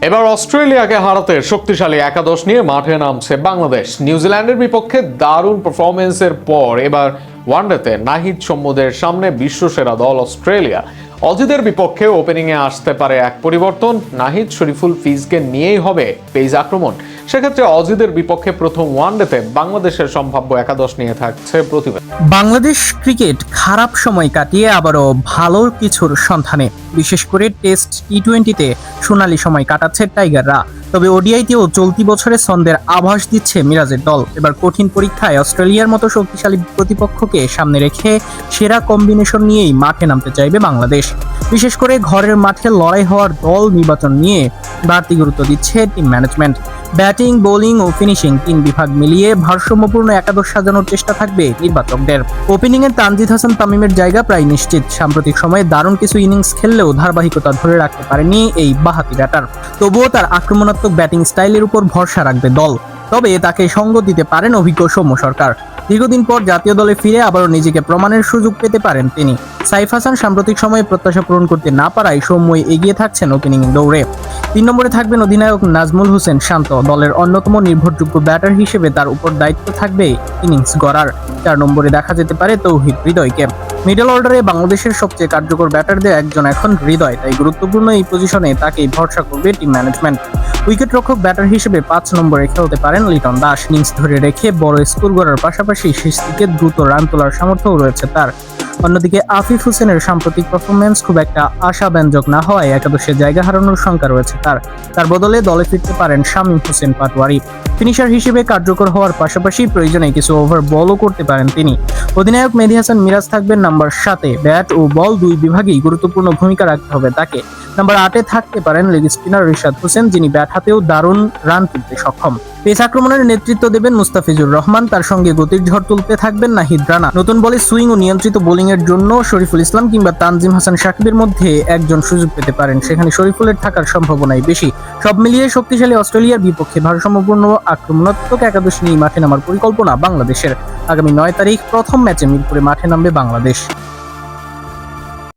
এবার অস্ট্রেলিয়াকে হারাতে শক্তিশালী একাদশ নিয়ে মাঠে নামছে বাংলাদেশ। নিউজিল্যান্ডের বিপক্ষে দারুণ পারফরমেন্সের পর এবার ওয়ানডেতে নাহিদ শম্মুদের সামনে বিশ্বসেরা দল অস্ট্রেলিয়া। অজিদের বিপক্ষে ওপেনিংয়ে আসতে পারে এক পরিবর্তন। নাহিদ, শরীফুল, ফিজকে নিয়েই হবে পেস আক্রমণ। সেক্ষেত্রে অজিদের বিপক্ষে প্রথম ওয়ানডেতে বাংলাদেশের সম্ভাব্য একাদশ নিয়ে থাকছে প্রতিবেদন। বাংলাদেশ ক্রিকেট খারাপ সময় কাটিয়ে আবারও ভালো কিছুর সন্ধানে, বিশেষ করে টেস্ট টি-20-তে সোনালি সময় কাটাচ্ছে টাইগাররা। তবে ওডিআইতেও চলতি বছরে ছন্দের আভাস দিচ্ছে মিরাজের দল। এবার কঠিন পরীক্ষায় অস্ট্রেলিয়ার মতো শক্তিশালী প্রতিপক্ষকে সামনে রেখে সেরা কম্বিনেশন নিয়েই মাঠে নামতে চাইবে বাংলাদেশ। বিশেষ করে ঘরের মাঠে লড়াই হওয়ার দল নির্বাচন নিয়ে বাড়তি গুরুত্ব দিচ্ছে টিম ম্যানেজমেন্ট। ব্যাটিং, বোলিং ও ফিনিশিং তিন বিভাগ মিলিয়ে ভারসাম্যপূর্ণ একাদশ সাজানোর চেষ্টা থাকবে নির্বাচকদের। ওপেনিংয়ে তানজিদ হাসান তামিমের জায়গা প্রায় নিশ্চিত। সাম্প্রতিক সময়ে দারুণ কিছু ইনিংস খেললেও ধারাবাহিকতা ধরে রাখতে পারেনি এই বাঁহাতি ব্যাটার। তবুও তার আক্রমণাত্মক ব্যাটিং স্টাইলের উপর ভরসা রাখবে দল। তবে তাকে সঙ্গ দিতে পারেন অভিজ্ঞ সৌম্য সরকার। দীর্ঘদিন পর জাতীয় দলে ফিরে আবারও নিজেকে প্রমাণের সুযোগ পেতে পারেন তিনি। সাইফ হাসান সাম্প্রতিক সময়ে প্রত্যাশা পূরণ করতে না পারায় সৌম্যই এগিয়ে থাকছেন ওপেনিং দৌড়ে। 3 নম্বরে থাকবেন অধিনায়ক নাজমুল হোসেন শান্ত। দলের অন্যতম নির্ভরযোগ্য ব্যাটার হিসেবে তার উপর দায়িত্ব থাকবে ইনিংস গড়ার। 4 নম্বরে দেখা যেতে পারে তৌহিদ হৃদয়কে। মিডল অর্ডারে বাংলাদেশের সবচেয়ে কার্যকর ব্যাটারদের একজন এখন হৃদয়, তাই গুরুত্বপূর্ণ এই পজিশনে তাকেই ভরসা করবে টিম ম্যানেজমেন্ট। উইকেট রক্ষক ব্যাটার হিসেবে 5 নম্বরে খেলতে পারেন লিটন দাস। ইনিংস ধরে রেখে বড় স্কোর করার পাশাপাশি শেষ দিকে দ্রুত রান তোলার সামর্থ্যও রয়েছে তার। অন্যদিকে আফিফ হোসেনের সাম্প্রতিক পারফরমেন্স খুব একটা আশাব্যঞ্জক না হওয়ায় একাদশে জায়গা হারানোর শঙ্কা রয়েছে তার বদলে দলে ফিরতে পারেন শামীম হোসেন পাটোয়ারি। ফিনিশার হিসেবে কার্যকর হওয়ার পাশাপাশি প্রয়োজনে কিছু ওভার বলও করতে পারেন তিনি। অধিনায়ক মেহেদী হাসান মিরাজ থাকবেন নাম্বার 7-এ। ব্যাট ও বল দুই বিভাগেই গুরুত্বপূর্ণ ভূমিকা রাখতে হবে তাকে। নাম্বার 8-এ থাকতে পারেন লেগ স্পিনার রিশাদ হোসেন, যিনি ব্যাট হাতেও দারুণ রান তুলতে সক্ষম। পেস আক্রমণের নেতৃত্ব দেবেন মুস্তাফিজুর রহমান, তার সঙ্গে গতির ঝড় তুলতে থাকবেন নাহিদ রানা। নতুন বলে সুইং ও নিয়ন্ত্রিত বোলিং এর জন্য শরীফুল ইসলাম কিংবা তানজিম হাসান সাকিবের মধ্যে একজন সুযোগ পেতে পারেন। সেখানে শরীফুলের থাকার সম্ভাবনাই বেশি। সব মিলিয়ে শক্তিশালী অস্ট্রেলিয়ার বিপক্ষে ভারসাম্যপূর্ণ আক্রমণাত্মক একাদশ নিয়ে মাঠে নামার পরিকল্পনা বাংলাদেশের। আগামী 9 তারিখ প্রথম ম্যাচে মিরপুরে মাঠে নামবে বাংলাদেশ।